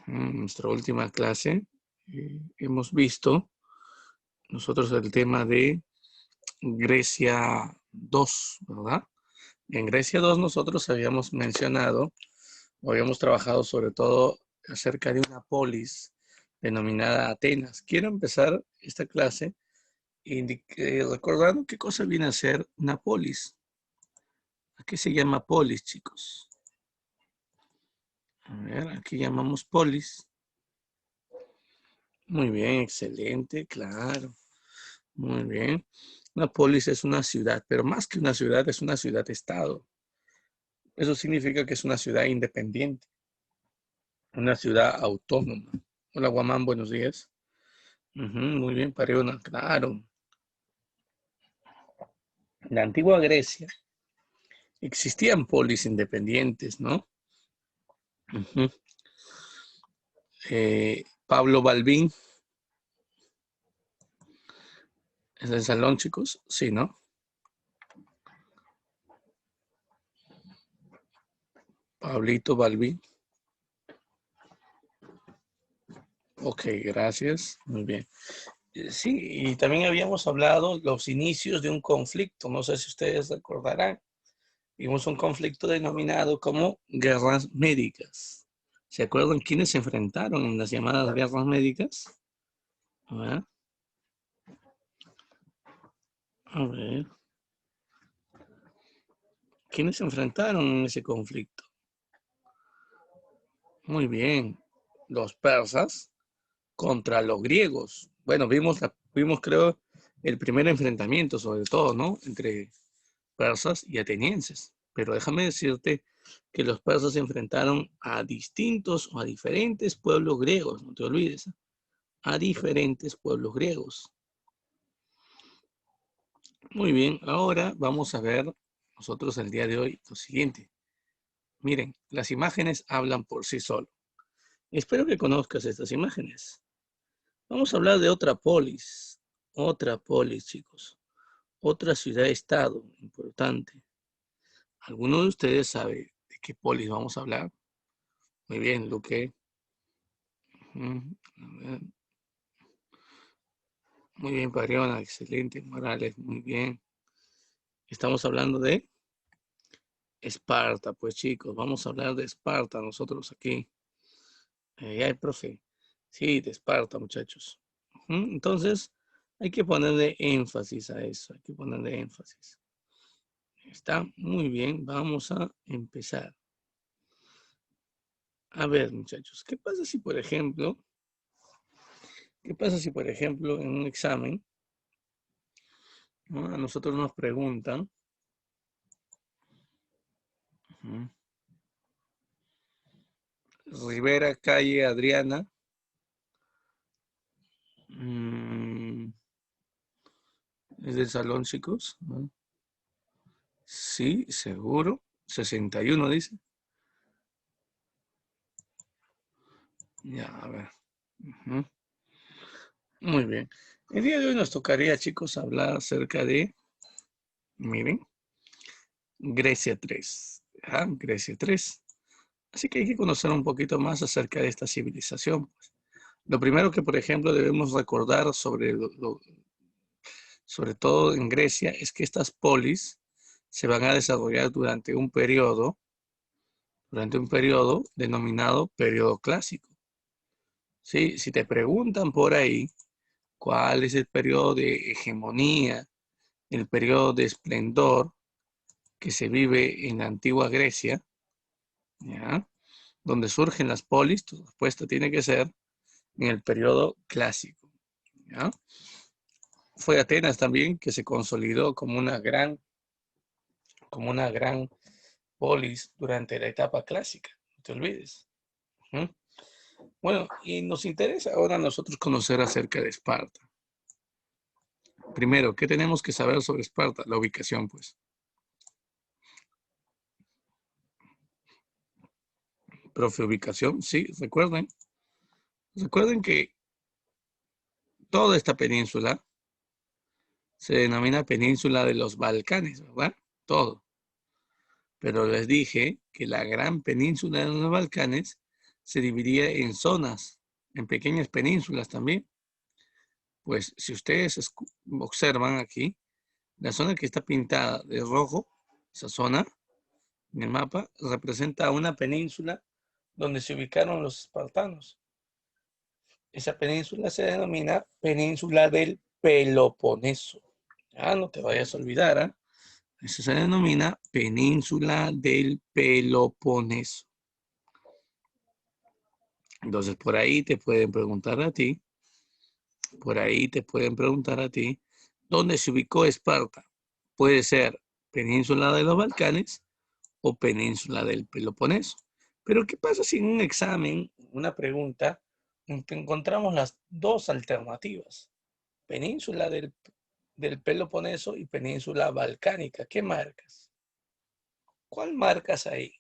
En nuestra última clase hemos visto nosotros el tema de Grecia 2, ¿verdad? En Grecia 2 nosotros habíamos mencionado o habíamos trabajado sobre todo acerca de una polis denominada Atenas. Quiero empezar esta clase recordando qué cosa viene a ser una polis. ¿A qué se llama polis, chicos? A ver, aquí llamamos polis. Muy bien, excelente, claro. Muy bien. Una polis es una ciudad, pero más que una ciudad, es una ciudad-estado. Eso significa que es una ciudad independiente, una ciudad autónoma. Hola, Guamán, buenos días. Muy bien, Pariona, claro. En la antigua Grecia existían polis independientes, ¿no? Pablo Balbín, ¿es del salón, chicos? Sí, ¿no? Pablito Balbín. Ok, gracias. Muy bien. Sí, y también habíamos hablado los inicios de un conflicto. No sé si ustedes recordarán. Vimos un conflicto denominado como guerras médicas. ¿Se acuerdan quiénes se enfrentaron en las llamadas guerras médicas? A ver. A ver. ¿Quiénes se enfrentaron en ese conflicto? Muy bien. Los persas contra los griegos. Bueno, vimos creo, el primer enfrentamiento, sobre todo, ¿no? Entre persas y atenienses. Pero déjame decirte que los persas se enfrentaron a distintos o a diferentes pueblos griegos, no te olvides, a diferentes pueblos griegos. Muy bien, ahora vamos a ver nosotros el día de hoy lo siguiente. Miren, las imágenes hablan por sí solas. Espero que conozcas estas imágenes. Vamos a hablar de otra polis, chicos, otra ciudad-estado importante. ¿Alguno de ustedes sabe de qué polis vamos a hablar? Muy bien, Luque. Muy bien, Pariona, excelente. Morales, muy bien. Estamos hablando de Esparta, pues chicos, vamos a hablar de Esparta nosotros aquí. Ya el profe. Sí, de Esparta, muchachos. Entonces, hay que ponerle énfasis a eso, hay que ponerle énfasis. Está muy bien, vamos a empezar. A ver, muchachos, ¿qué pasa si, por ejemplo, en un examen, ¿no? A nosotros nos preguntan, Rivera, calle Adriana, ¿es del salón, chicos? ¿No? Sí, seguro. 61 dice. Ya, a ver. Muy bien. El día de hoy nos tocaría, chicos, hablar acerca de, miren, Grecia 3. Grecia 3. Así que hay que conocer un poquito más acerca de esta civilización. Lo primero que, por ejemplo, debemos recordar sobre todo en Grecia, es que estas polis se van a desarrollar durante un periodo denominado periodo clásico. ¿Sí? Si te preguntan por ahí cuál es el periodo de hegemonía, el periodo de esplendor que se vive en la antigua Grecia, ¿ya? Donde surgen las polis, tu respuesta tiene que ser en el periodo clásico, ¿ya? Fue Atenas también que se consolidó como una gran polis durante la etapa clásica, no te olvides. Bueno, y nos interesa ahora a nosotros conocer acerca de Esparta. Primero, ¿qué tenemos que saber sobre Esparta? La ubicación, pues. Profe, ubicación, sí, recuerden que toda esta península se denomina península de los Balcanes, ¿verdad? Todo. Pero les dije que la gran península de los Balcanes se dividía en zonas, en pequeñas penínsulas también. Pues si ustedes observan aquí, la zona que está pintada de rojo, esa zona en el mapa, representa una península donde se ubicaron los espartanos. Esa península se denomina Península del Peloponeso. No te vayas a olvidar, ¿eh? Eso se denomina Península del Peloponeso. Entonces, por ahí te pueden preguntar a ti, ¿dónde se ubicó Esparta? Puede ser Península de los Balcanes o Península del Peloponeso. Pero, ¿qué pasa si en un examen, una pregunta, encontramos las dos alternativas? Península del Peloponeso y Península Balcánica. ¿Qué marcas? ¿Cuál marcas ahí?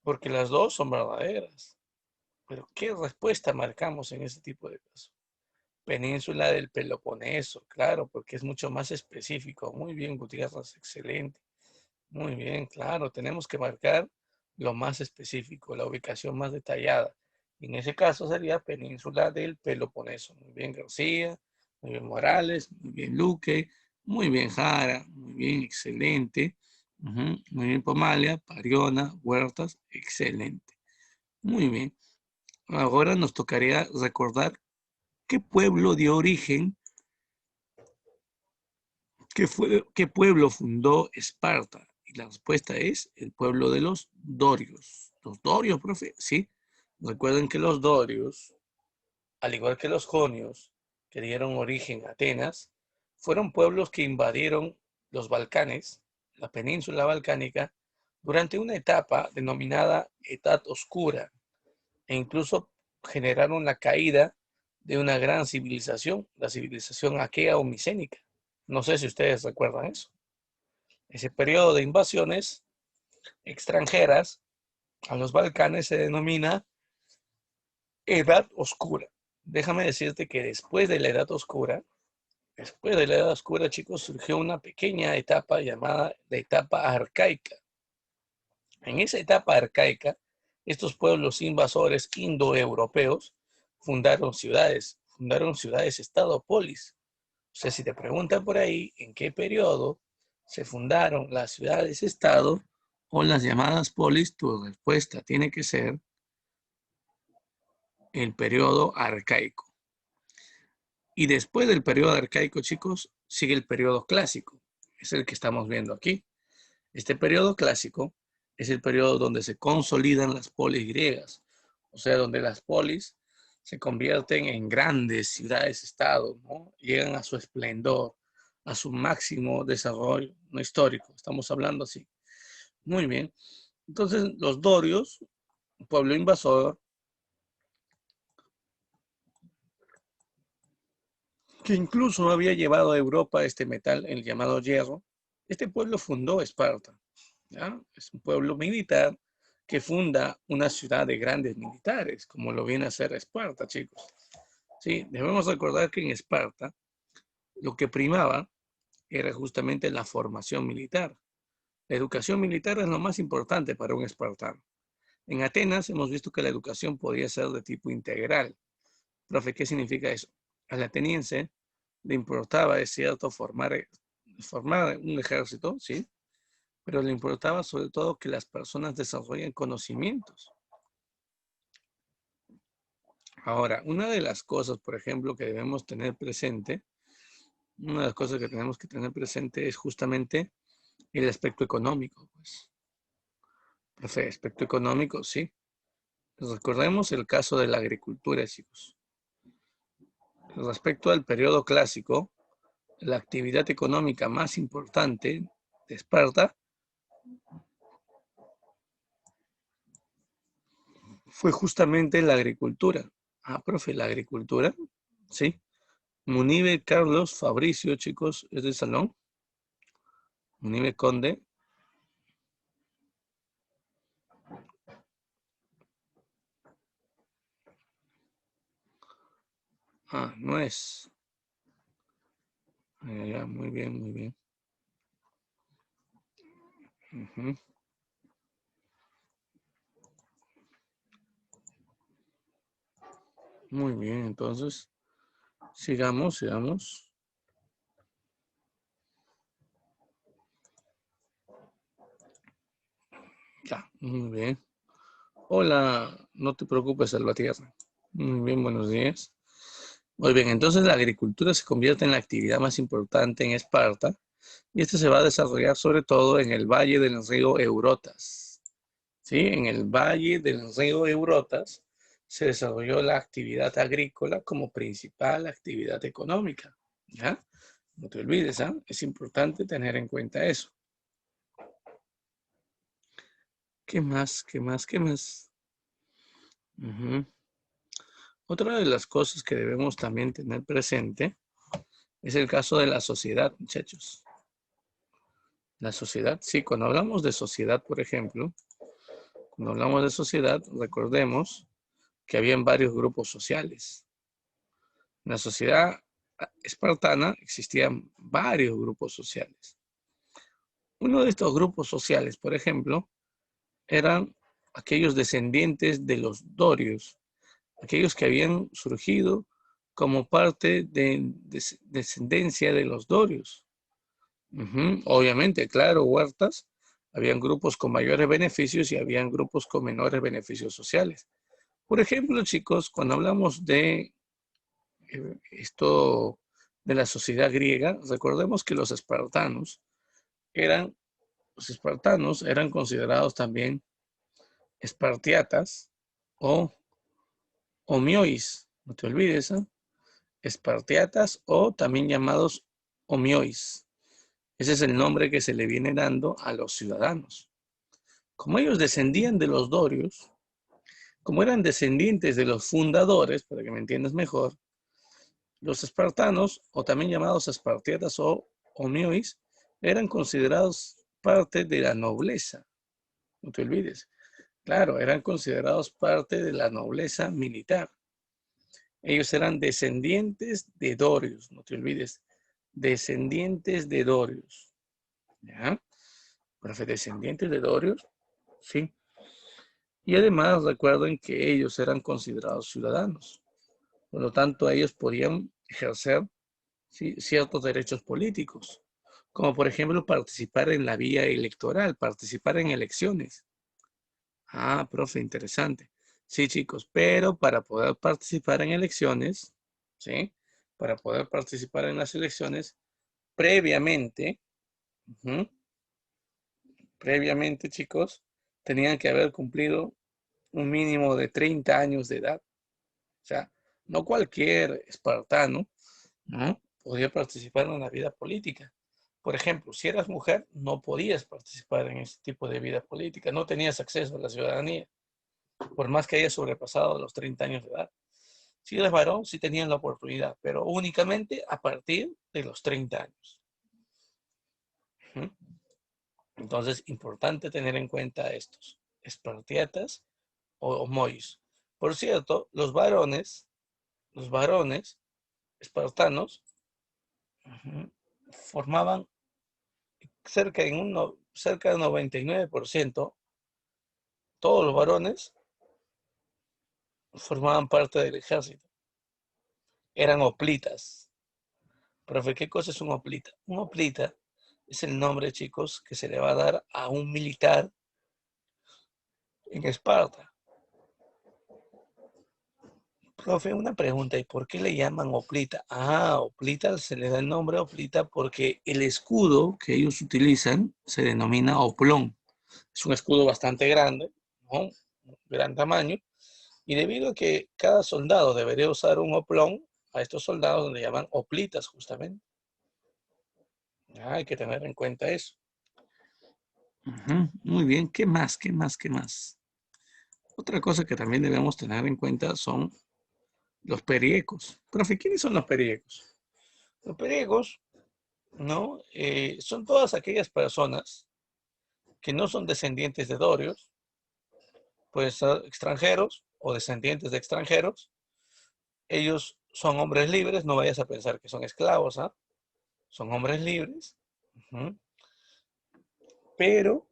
Porque las dos son verdaderas. Pero ¿qué respuesta marcamos en ese tipo de casos? Península del Peloponeso, claro, porque es mucho más específico. Muy bien, Gutiérrez, excelente. Muy bien, claro, tenemos que marcar lo más específico, la ubicación más detallada. En ese caso sería Península del Peloponeso. Muy bien, García, muy bien, Morales, muy bien, Luque, muy bien, Jara, muy bien, excelente. Muy bien, Pomalia, Pariona, Huertas, excelente. Muy bien. Ahora nos tocaría recordar qué pueblo dio origen, qué pueblo fundó Esparta. Y la respuesta es el pueblo de los dorios. Los dorios, profe, sí. Recuerden que los dorios, al igual que los jonios, que dieron origen a Atenas, fueron pueblos que invadieron los Balcanes, la península balcánica, durante una etapa denominada Edad Oscura, e incluso generaron la caída de una gran civilización, la civilización aquea o micénica. No sé si ustedes recuerdan eso. Ese periodo de invasiones extranjeras a los Balcanes se denomina Edad Oscura. Déjame decirte que después de la Edad Oscura, chicos, surgió una pequeña etapa llamada la etapa arcaica. En esa etapa arcaica, estos pueblos invasores indoeuropeos fundaron ciudades-estado, polis. O sea, si te preguntan por ahí en qué periodo se fundaron las ciudades-estado o las llamadas polis, tu respuesta tiene que ser el periodo arcaico. Y después del periodo arcaico, chicos, sigue el periodo clásico. Es el que estamos viendo aquí. Este periodo clásico es el periodo donde se consolidan las polis griegas, o sea, donde las polis se convierten en grandes ciudades-estado, ¿no? Llegan a su esplendor, a su máximo desarrollo no histórico. Estamos hablando así. Muy bien. Entonces, los dorios, un pueblo invasor, que incluso había llevado a Europa este metal, el llamado hierro, este pueblo fundó Esparta. ¿Ya? Es un pueblo militar que funda una ciudad de grandes militares, como lo viene a ser Esparta, chicos. Sí, debemos recordar que en Esparta lo que primaba era justamente la formación militar. La educación militar es lo más importante para un espartano. En Atenas hemos visto que la educación podía ser de tipo integral. Profe, ¿qué significa eso? Al ateniense le importaba, es cierto, formar un ejército, ¿sí? Pero le importaba sobre todo que las personas desarrollen conocimientos. Ahora, una de las cosas, por ejemplo, que debemos tener presente, una de las cosas que tenemos que tener presente es justamente el aspecto económico. Pues. El aspecto económico, sí. Recordemos el caso de la agricultura, chicos. Respecto al periodo clásico, la actividad económica más importante de Esparta fue justamente la agricultura. Profe, la agricultura, sí. Munibe Carlos Fabricio, chicos, es de salón. Munibe Conde. No es. Ya, muy bien, muy bien. Muy bien, entonces, sigamos. Ya, muy bien. Hola, no te preocupes, Salvatierra. Muy bien, buenos días. Muy bien, entonces la agricultura se convierte en la actividad más importante en Esparta y esta se va a desarrollar sobre todo en el valle del río Eurotas. ¿Sí? En el valle del río Eurotas se desarrolló la actividad agrícola como principal actividad económica. ¿Ya? No te olvides, ¿ah? Es importante tener en cuenta eso. ¿Qué más? Ujú. Otra de las cosas que debemos también tener presente es el caso de la sociedad, muchachos. La sociedad, sí, cuando hablamos de sociedad, por ejemplo, cuando hablamos de sociedad, recordemos que habían varios grupos sociales. En la sociedad espartana existían varios grupos sociales. Uno de estos grupos sociales, por ejemplo, eran aquellos descendientes de los dorios, aquellos que habían surgido como parte de descendencia de los dorios. Obviamente, claro, huertas, habían grupos con mayores beneficios y habían grupos con menores beneficios sociales. Por ejemplo, chicos, cuando hablamos de esto de la sociedad griega, recordemos que eran, los espartanos eran considerados también espartiatas o homiois, no te olvides, ¿eh? Espartiatas o también llamados homiois. Ese es el nombre que se le viene dando a los ciudadanos. Como ellos descendían de los dorios, como eran descendientes de los fundadores, para que me entiendas mejor, los espartanos, o también llamados espartiatas o homiois, eran considerados parte de la nobleza. No te olvides. Claro, eran considerados parte de la nobleza militar. Ellos eran descendientes de dorios, no te olvides. Descendientes de dorios. ¿Ya? Profe, descendientes de dorios, sí. Y además recuerden que ellos eran considerados ciudadanos. Por lo tanto, ellos podían ejercer, ¿sí?, ciertos derechos políticos, como por ejemplo participar en la vía electoral, participar en elecciones. Ah, profe, interesante. Sí, chicos, pero para poder participar en elecciones, ¿sí? Para poder participar en las elecciones, previamente, uh-huh, previamente, chicos, tenían que haber cumplido un mínimo de 30 años de edad. O sea, no cualquier espartano, ¿no?, podía participar en la vida política. Por ejemplo, si eras mujer, no podías participar en ese tipo de vida política, no tenías acceso a la ciudadanía, por más que hayas sobrepasado los 30 años de edad. Si eres varón, sí tenían la oportunidad, pero únicamente a partir de los 30 años. Entonces, importante tener en cuenta estos, espartiatas o mois. Por cierto, los varones espartanos formaban cerca del 99%, todos los varones formaban parte del ejército. Eran hoplitas. Profe, ¿qué cosa es un hoplita? Un hoplita es el nombre, chicos, que se le va a dar a un militar en Esparta. Profe, una pregunta, ¿y por qué le llaman hoplita? Ah, hoplita se le da el nombre hoplita porque el escudo que ellos utilizan se denomina oplón. Es un escudo bastante grande, ¿no?, gran tamaño, y debido a que cada soldado debería usar un oplón, a estos soldados le llaman hoplitas justamente. Hay que tener en cuenta eso. Muy bien, ¿qué más? Otra cosa que también debemos tener en cuenta son los periecos. Profe, ¿quiénes son los periecos? Los periecos, ¿no? Son todas aquellas personas que no son descendientes de dorios, pues extranjeros o descendientes de extranjeros. Ellos son hombres libres, no vayas a pensar que son esclavos, ¿ah? Son hombres libres, pero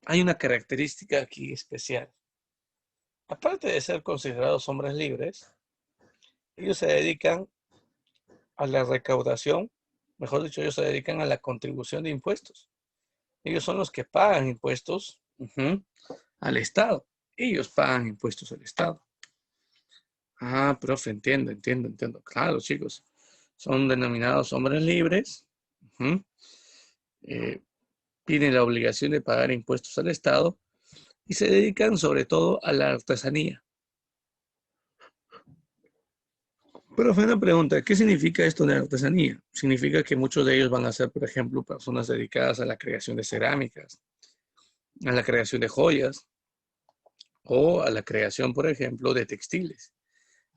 hay una característica aquí especial. Aparte de ser considerados hombres libres, ellos se dedican a la recaudación, mejor dicho, ellos se dedican a la contribución de impuestos. Ellos son los que pagan impuestos al Estado. Ellos pagan impuestos al Estado. Ah, profe, entiendo. Claro, chicos, son denominados hombres libres. Ujú. Eh, Tienen la obligación de pagar impuestos al Estado y se dedican sobre todo a la artesanía. Profe, una pregunta, ¿qué significa esto de artesanía? Significa que muchos de ellos van a ser, por ejemplo, personas dedicadas a la creación de cerámicas, a la creación de joyas o a la creación, por ejemplo, de textiles.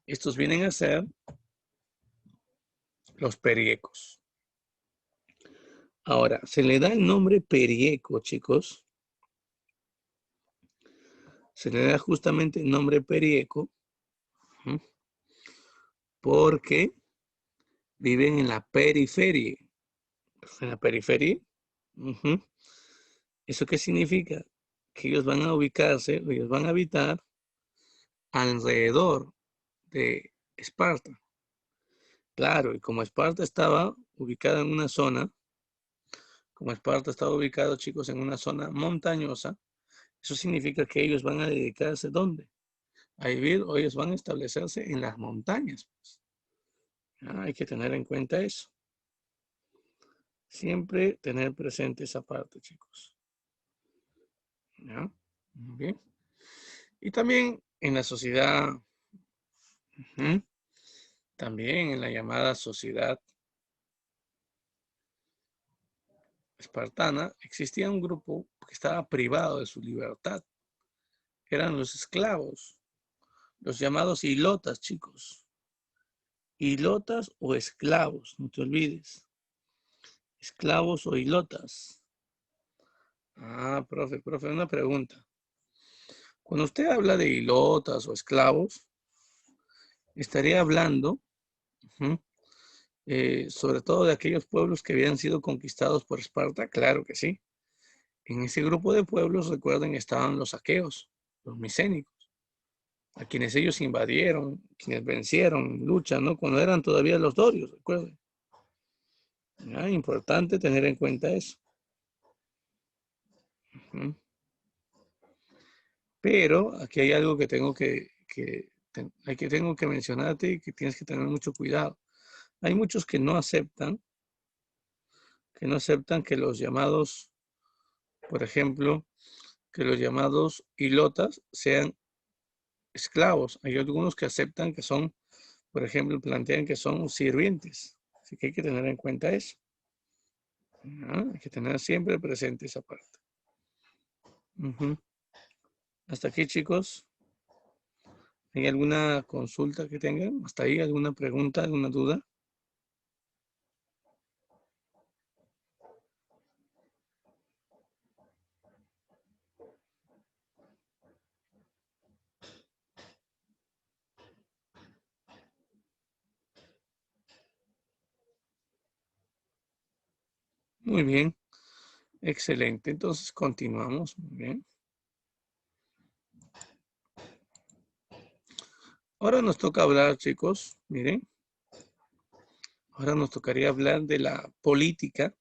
Estos vienen a ser los periecos. Ahora, se le da el nombre perieco, chicos. Se le da justamente el nombre perieco porque viven en la periferia. ¿En la periferia? Uh-huh. ¿Eso qué significa? Que ellos van a ubicarse, ellos van a habitar alrededor de Esparta. Claro, y como Esparta estaba ubicada en una zona, como Esparta estaba ubicado, chicos, en una zona montañosa, eso significa que ellos van a dedicarse ¿dónde? A vivir o ellos van a establecerse en las montañas. Pues. Hay que tener en cuenta eso. Siempre tener presente esa parte, chicos. ¿Ya? Muy bien. Y también en la sociedad, también en la llamada sociedad espartana, existía un grupo que estaba privado de su libertad. Eran los esclavos, los llamados hilotas, chicos. Hilotas o esclavos, no te olvides. Esclavos o hilotas. Ah, profe, una pregunta. Cuando usted habla de hilotas o esclavos, estaría hablando sobre todo de aquellos pueblos que habían sido conquistados por Esparta, claro que sí. En ese grupo de pueblos, recuerden, estaban los aqueos, los micénicos, a quienes ellos invadieron, quienes vencieron, luchan, ¿no? Cuando eran todavía los dorios, recuerden. Importante tener en cuenta eso. Pero aquí hay algo que tengo que mencionarte y que tienes que tener mucho cuidado. Hay muchos que no aceptan que los llamados, por ejemplo, que los llamados hilotas sean esclavos. Hay algunos que aceptan que son, por ejemplo, plantean que son sirvientes. Así que hay que tener en cuenta eso. Hay que tener siempre presente esa parte. Hasta aquí, chicos. ¿Hay alguna consulta que tengan? ¿Hasta ahí alguna pregunta, alguna duda? Muy bien. Excelente. Entonces continuamos. Muy bien. Ahora nos toca hablar, chicos. Miren. Ahora nos tocaría hablar de la política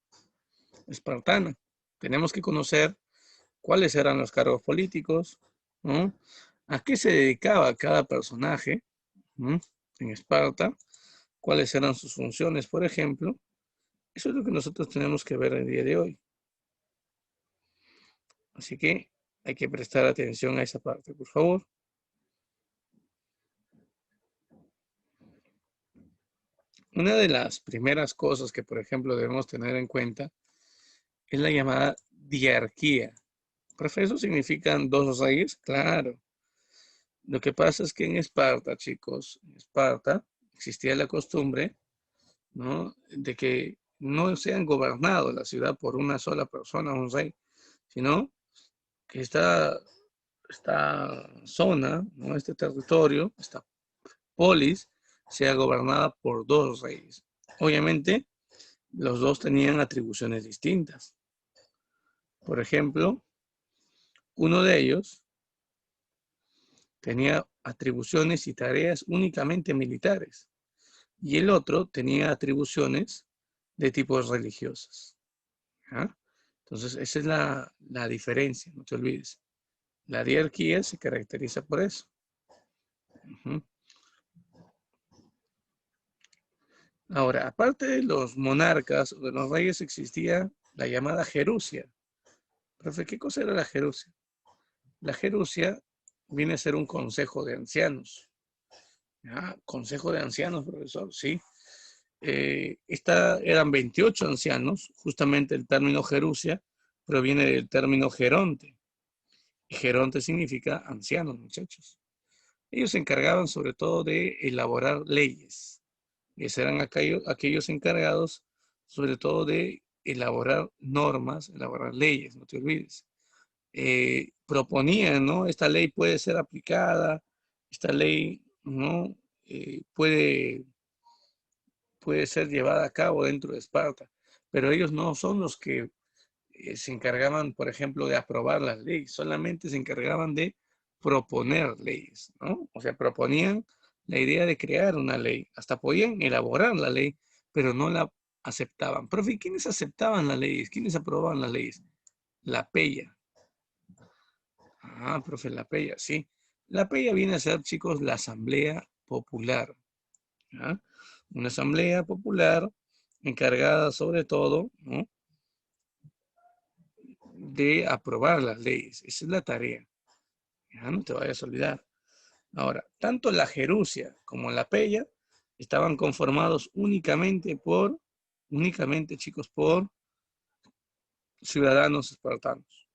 espartana. Tenemos que conocer cuáles eran los cargos políticos, ¿no? A qué se dedicaba cada personaje, ¿no? En Esparta, cuáles eran sus funciones, por ejemplo. Eso es lo que nosotros tenemos que ver el día de hoy. Así que hay que prestar atención a esa parte, por favor. Una de las primeras cosas que, por ejemplo, debemos tener en cuenta es la llamada diarquía. ¿Profe, eso significan dos reyes? Claro. Lo que pasa es que en Esparta, chicos, en Esparta existía la costumbre, ¿no? De que no sean gobernados la ciudad por una sola persona, un rey, sino que esta zona, ¿no? Este territorio, esta polis, sea gobernada por dos reyes. Obviamente, los dos tenían atribuciones distintas. Por ejemplo, uno de ellos tenía atribuciones y tareas únicamente militares. Y el otro tenía atribuciones de tipos religiosas. ¿Ah? Entonces, esa es la diferencia, no te olvides. La diarquía se caracteriza por eso. Ujú. Ahora, aparte de los monarcas o de los reyes, existía la llamada gerucia. Profe, ¿qué cosa era la gerucia? La gerucia viene a ser un consejo de ancianos. Ah, consejo de ancianos, profesor, sí. Eran 28 ancianos, justamente el término gerucia proviene del término geronte. Y geronte significa ancianos, muchachos. Ellos se encargaban sobre todo de elaborar leyes. Ellos eran aquellos encargados sobre todo de elaborar normas, elaborar leyes, no te olvides. Proponían, ¿no? Esta ley puede ser aplicada, esta ley, ¿no? Puede ser llevada a cabo dentro de Esparta, pero ellos no son los que se encargaban, por ejemplo, de aprobar las leyes, solamente se encargaban de proponer leyes, ¿no? O sea, proponían la idea de crear una ley, hasta podían elaborar la ley, pero no la aceptaban. Profe, ¿quiénes aceptaban las leyes? ¿Quiénes aprobaban las leyes? La Peya. Ah, profe, la Peya, sí. La Peya viene a ser, chicos, la Asamblea Popular. ¿Ya? Una Asamblea Popular encargada sobre todo, ¿no?, de aprobar las leyes. Esa es la tarea. Ya no te vayas a olvidar. Ahora, tanto la Gerucia como la Peya estaban conformados únicamente, chicos, por ciudadanos espartanos.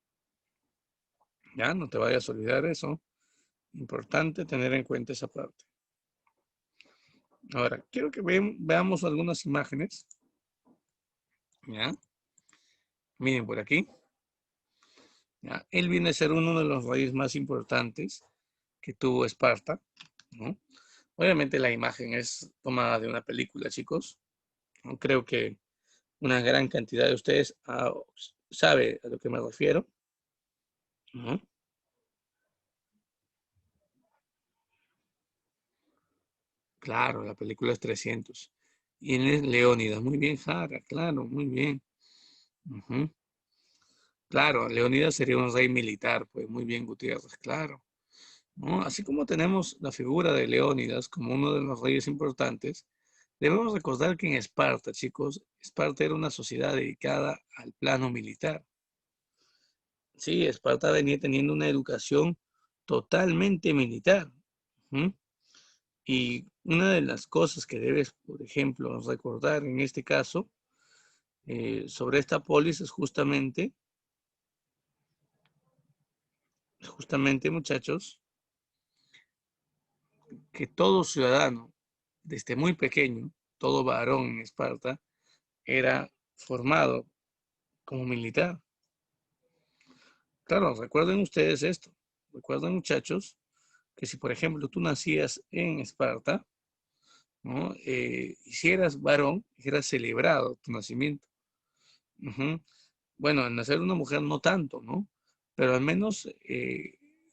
Ya no te vayas a olvidar eso. Importante tener en cuenta esa parte. Ahora, quiero que veamos algunas imágenes. ¿Ya? Miren por aquí. ¿Ya? Él viene a ser uno de los reyes más importantes que tuvo Esparta, ¿no? Obviamente la imagen es tomada de una película, chicos. ¿No? Creo que una gran cantidad de ustedes sabe a lo que me refiero, ¿no? Claro, la película es 300. Y él es Leónidas. Muy bien, Jara, claro, muy bien. Ujú. Claro, Leónidas sería un rey militar, pues muy bien, Gutiérrez, claro. ¿No? Así como tenemos la figura de Leónidas como uno de los reyes importantes, debemos recordar que en Esparta, chicos, Esparta era una sociedad dedicada al plano militar. Sí, Esparta venía teniendo una educación totalmente militar. ¿Mm? Y una de las cosas que debes, por ejemplo, recordar en este caso sobre esta polis es justamente, muchachos, que todo ciudadano, desde muy pequeño, todo varón en Esparta, era formado como militar. Claro, recuerden ustedes esto. Recuerden, muchachos, que si, por ejemplo, tú nacías en Esparta, ¿no? Y si eras varón, era celebrado tu nacimiento. Ujú. Bueno, al nacer una mujer no tanto, ¿no? Pero al menos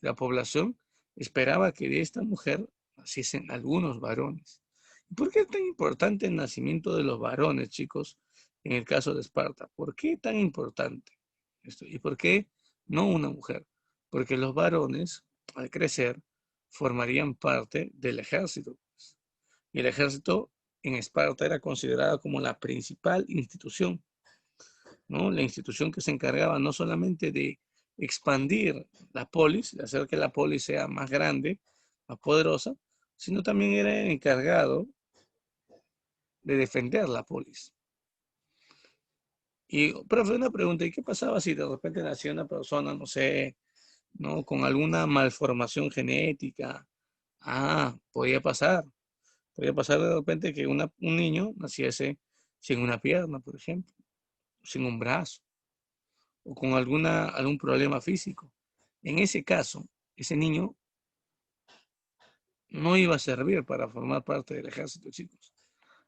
la población esperaba que de esta mujer naciesen algunos varones. ¿Y por qué es tan importante el nacimiento de los varones, chicos, en el caso de Esparta? ¿Por qué tan importante esto? ¿Y por qué no una mujer? Porque los varones, al crecer, formarían parte del ejército. Y el ejército en Esparta era considerado como la principal institución, ¿no? La institución que se encargaba no solamente de expandir la polis, de hacer que la polis sea más grande, más poderosa, sino también era el encargado de defender la polis. Y, profe, una pregunta, ¿y qué pasaba si de repente nacía una persona, no sé, ¿no?, con alguna malformación genética? Ah, podía pasar de repente que un niño naciese sin una pierna, por ejemplo, sin un brazo, o con algún problema físico. En ese caso, ese niño no iba a servir para formar parte del ejército, chicos.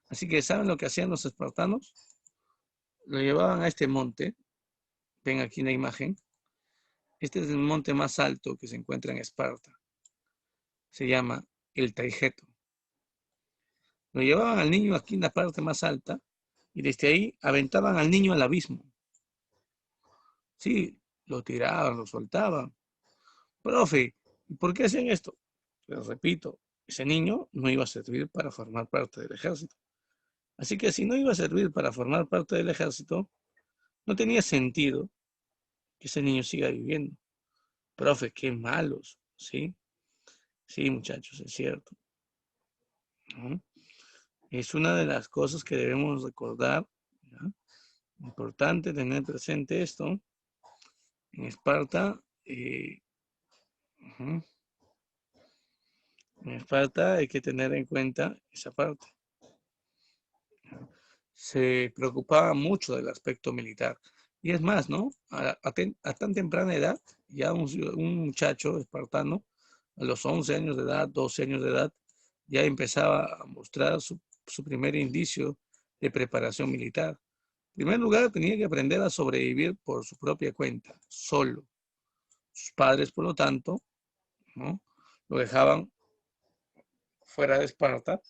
Así que, ¿saben lo que hacían los espartanos? Lo llevaban a este monte, ven aquí la imagen, este es el monte más alto que se encuentra en Esparta. se llama el taijeto. Lo llevaban al niño aquí en la parte más alta y desde ahí aventaban al niño al abismo. Sí, lo tiraban, lo soltaban. Profe, ¿y por qué hacían esto? Les repito, ese niño no iba a servir para formar parte del ejército. Así que si no iba a servir para formar parte del ejército, no tenía sentido que ese niño siga viviendo. Profe, qué malos, ¿sí? Sí, muchachos, es cierto. ¿No? Es una de las cosas que debemos recordar, ¿ya? Importante tener presente esto. En Esparta, uh-huh, en Esparta hay que tener en cuenta esa parte. Se preocupaba mucho del aspecto militar. Y es más, ¿no? A tan temprana edad, ya un muchacho espartano, a los 11 años de edad, 12 años de edad, ya empezaba a mostrar su primer indicio de preparación militar. En primer lugar, tenía que aprender a sobrevivir por su propia cuenta, solo. Sus padres, por lo tanto, ¿no? Lo dejaban fuera de Esparta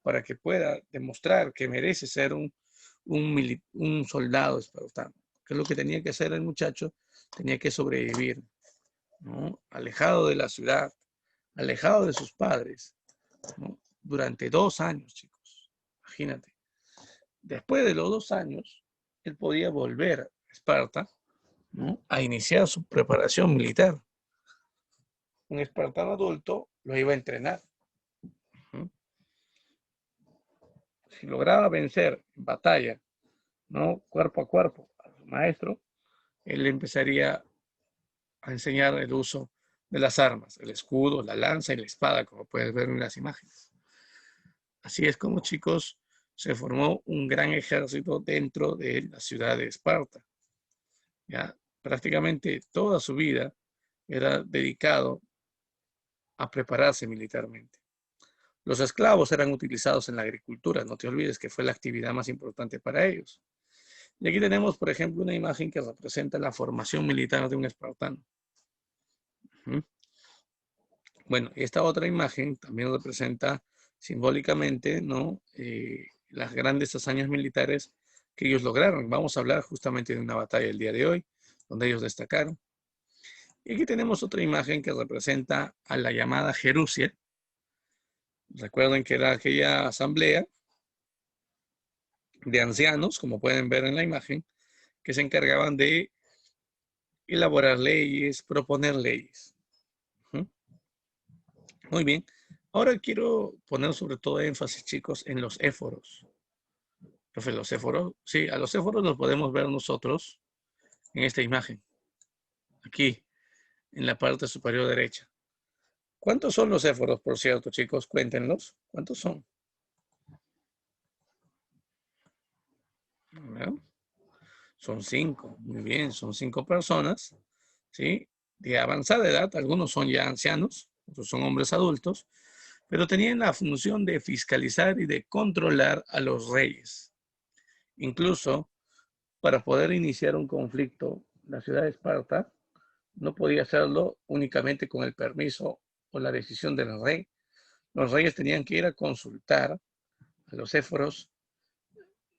para que pueda demostrar que merece ser un soldado espartano. ¿Qué es lo que tenía que hacer el muchacho? Tenía que sobrevivir, ¿no? Alejado de la ciudad, alejado de sus padres, ¿no? Durante 2 años, chicos. Imagínate. Después de los 2 años, él podía volver a Esparta, ¿no? A iniciar su preparación militar. Un espartano adulto lo iba a entrenar. ¿No? Si lograba vencer en batalla, ¿no? Cuerpo a cuerpo a su maestro, él empezaría a enseñar el uso de las armas, el escudo, la lanza y la espada, como puedes ver en las imágenes. Así es como, chicos, se formó un gran ejército dentro de la ciudad de Esparta. Ya prácticamente toda su vida era dedicado a prepararse militarmente. Los esclavos eran utilizados en la agricultura, no te olvides que fue la actividad más importante para ellos. Y aquí tenemos, por ejemplo, una imagen que representa la formación militar de un espartano. Bueno, esta otra imagen también representa simbólicamente, ¿no? Las grandes hazañas militares que ellos lograron. Vamos a hablar justamente de una batalla el día de hoy, donde ellos destacaron. Y aquí tenemos otra imagen que representa a la llamada Jerusia. Recuerden que era aquella asamblea de ancianos, como pueden ver en la imagen, que se encargaban de elaborar leyes, proponer leyes. Muy bien. Ahora quiero poner sobre todo énfasis, chicos, en los éforos. Profe, los éforos, sí, a los éforos los podemos ver nosotros en esta imagen, aquí, en la parte superior derecha. ¿Cuántos son los éforos, por cierto, chicos? Cuéntenlos. ¿Cuántos son? ¿No? Son 5. Muy bien, son 5 personas, ¿sí? De avanzada edad, algunos son ya ancianos, otros son hombres adultos, pero tenían la función de fiscalizar y de controlar a los reyes. Incluso para poder iniciar un conflicto, la ciudad de Esparta no podía hacerlo únicamente con el permiso o la decisión del rey. Los reyes tenían que ir a consultar a los éforos,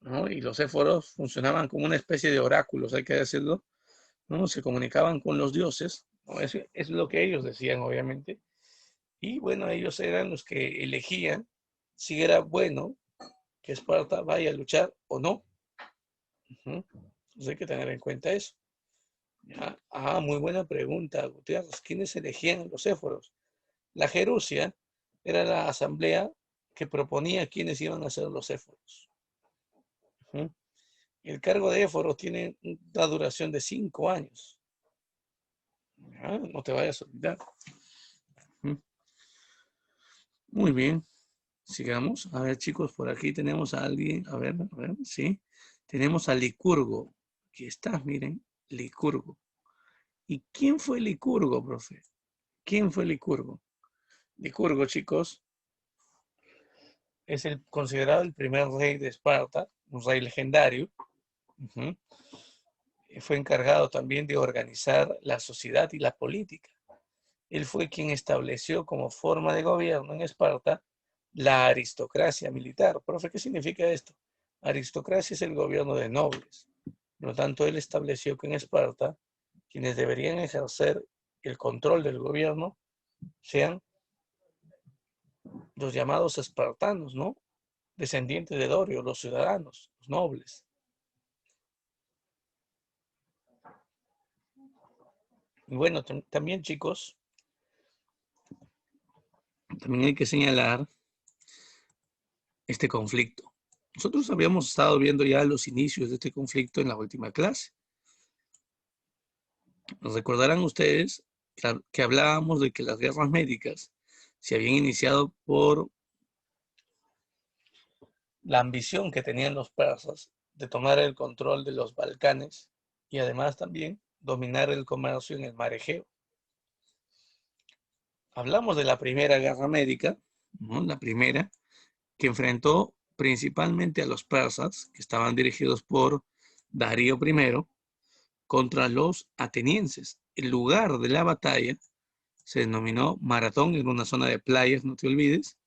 ¿no? Y los éforos funcionaban como una especie de oráculos, hay que decirlo, ¿no? Se comunicaban con los dioses, ¿no? Eso es lo que ellos decían, obviamente. Y bueno, ellos eran los que elegían si era bueno que Esparta vaya a luchar o no. Entonces hay que tener en cuenta eso. ¿Ya? Ah, muy buena pregunta, Gutiérrez. ¿Quiénes elegían los éforos? La Jerusia era la asamblea que proponía quiénes iban a ser los éforos. El cargo de éforo tiene una duración de 5 años. ¿Ya? No te vayas a olvidar. Muy bien, sigamos. A ver, chicos, por aquí tenemos a alguien. A ver, sí. Tenemos a Licurgo. Aquí está, miren, Licurgo. ¿Y quién fue Licurgo, profe? ¿Quién fue Licurgo? Licurgo, chicos, es considerado el primer rey de Esparta, un rey legendario. Fue encargado también de organizar la sociedad y la política. Él fue quien estableció como forma de gobierno en Esparta la aristocracia militar. Profe, ¿qué significa esto? Aristocracia es el gobierno de nobles. Por lo tanto, él estableció que en Esparta quienes deberían ejercer el control del gobierno sean los llamados espartanos, ¿no? Descendientes de Dorio, los ciudadanos, los nobles. Y bueno, también chicos, también hay que señalar este conflicto. Nosotros habíamos estado viendo ya los inicios de este conflicto en la última clase. Recordarán ustedes que hablábamos de que las guerras médicas se habían iniciado por la ambición que tenían los persas de tomar el control de los Balcanes y además también dominar el comercio en el mar Egeo. Hablamos de la primera guerra médica, ¿no? La primera, que enfrentó principalmente a los persas, que estaban dirigidos por Darío I, contra los atenienses. El lugar de la batalla se denominó Maratón, en una zona de playas, no te olvides,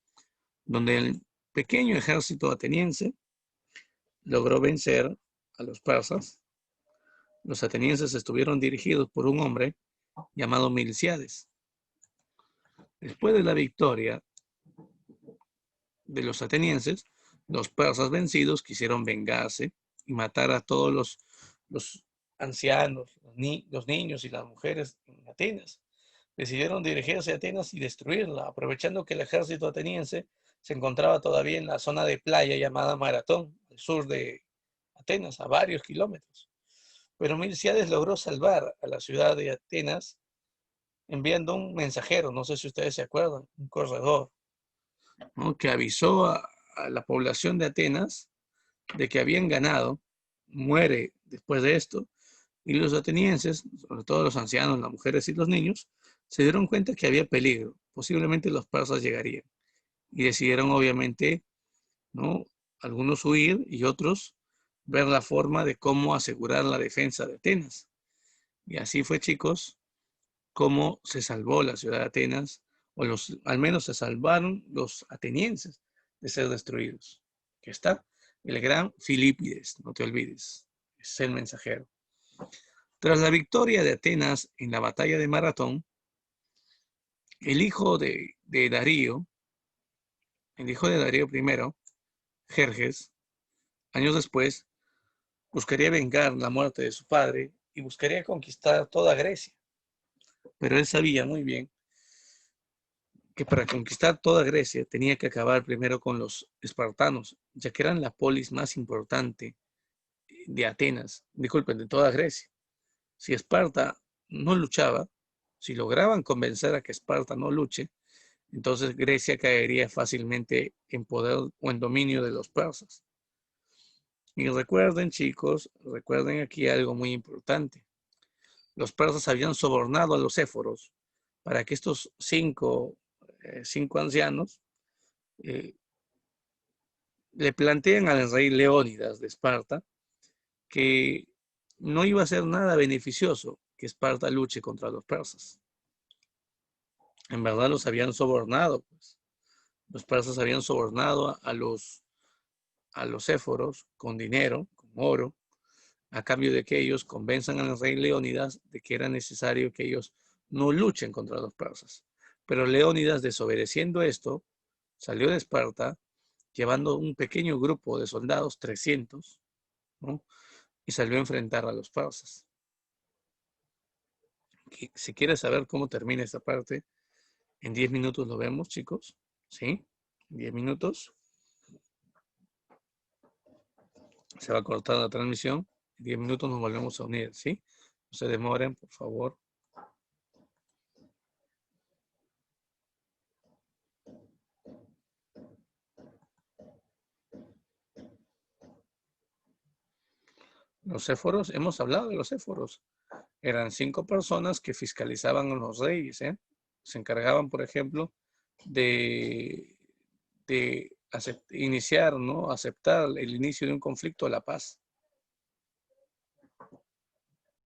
donde el pequeño ejército ateniense logró vencer a los persas. Los atenienses estuvieron dirigidos por un hombre llamado Milciades. Después de la victoria de los atenienses, los persas vencidos quisieron vengarse y matar a todos los ancianos, los niños y las mujeres en Atenas. Decidieron dirigirse a Atenas y destruirla, aprovechando que el ejército ateniense se encontraba todavía en la zona de playa llamada Maratón, al sur de Atenas, a varios kilómetros. Pero Milciades logró salvar a la ciudad de Atenas enviando un mensajero, no sé si ustedes se acuerdan, un corredor, ¿no? Que avisó a la población de Atenas de que habían ganado, muere después de esto, y los atenienses, sobre todo los ancianos, las mujeres y los niños, se dieron cuenta que había peligro, posiblemente los persas llegarían, y decidieron obviamente, ¿no? Algunos huir y otros ver la forma de cómo asegurar la defensa de Atenas. Y así fue, chicos, cómo se salvó la ciudad de Atenas, o al menos se salvaron los atenienses de ser destruidos. Aquí está el gran Filipides, no te olvides, es el mensajero. Tras la victoria de Atenas en la batalla de Maratón, el hijo de Darío, el hijo de Darío I, Jerjes, años después, buscaría vengar la muerte de su padre y buscaría conquistar toda Grecia. Pero él sabía muy bien que para conquistar toda Grecia tenía que acabar primero con los espartanos, ya que eran la polis más importante de Atenas, disculpen, de toda Grecia. Si Esparta no luchaba, si lograban convencer a que Esparta no luche, entonces Grecia caería fácilmente en poder o en dominio de los persas. Y recuerden, chicos, recuerden aquí algo muy importante. Los persas habían sobornado a los éforos para que estos cinco ancianos le plantean al rey Leónidas de Esparta que no iba a ser nada beneficioso que Esparta luche contra los persas. En verdad los habían sobornado, pues. Los persas habían sobornado a los éforos con dinero, con oro, a cambio de que ellos convenzan al rey Leónidas de que era necesario que ellos no luchen contra los persas. Pero Leónidas, desobedeciendo esto, salió de Esparta llevando un pequeño grupo de soldados, 300, ¿no? Y salió a enfrentar a los persas. Si quieres saber cómo termina esta parte, en 10 minutos lo vemos, chicos. ¿Sí? 10 minutos. Se va a cortar la transmisión. En 10 minutos nos volvemos a unir, ¿sí? No se demoren, por favor. Los éforos, hemos hablado de los éforos. Eran 5 personas que fiscalizaban a los reyes, ¿eh? Se encargaban, por ejemplo, de iniciar, ¿no? Aceptar el inicio de un conflicto a la paz.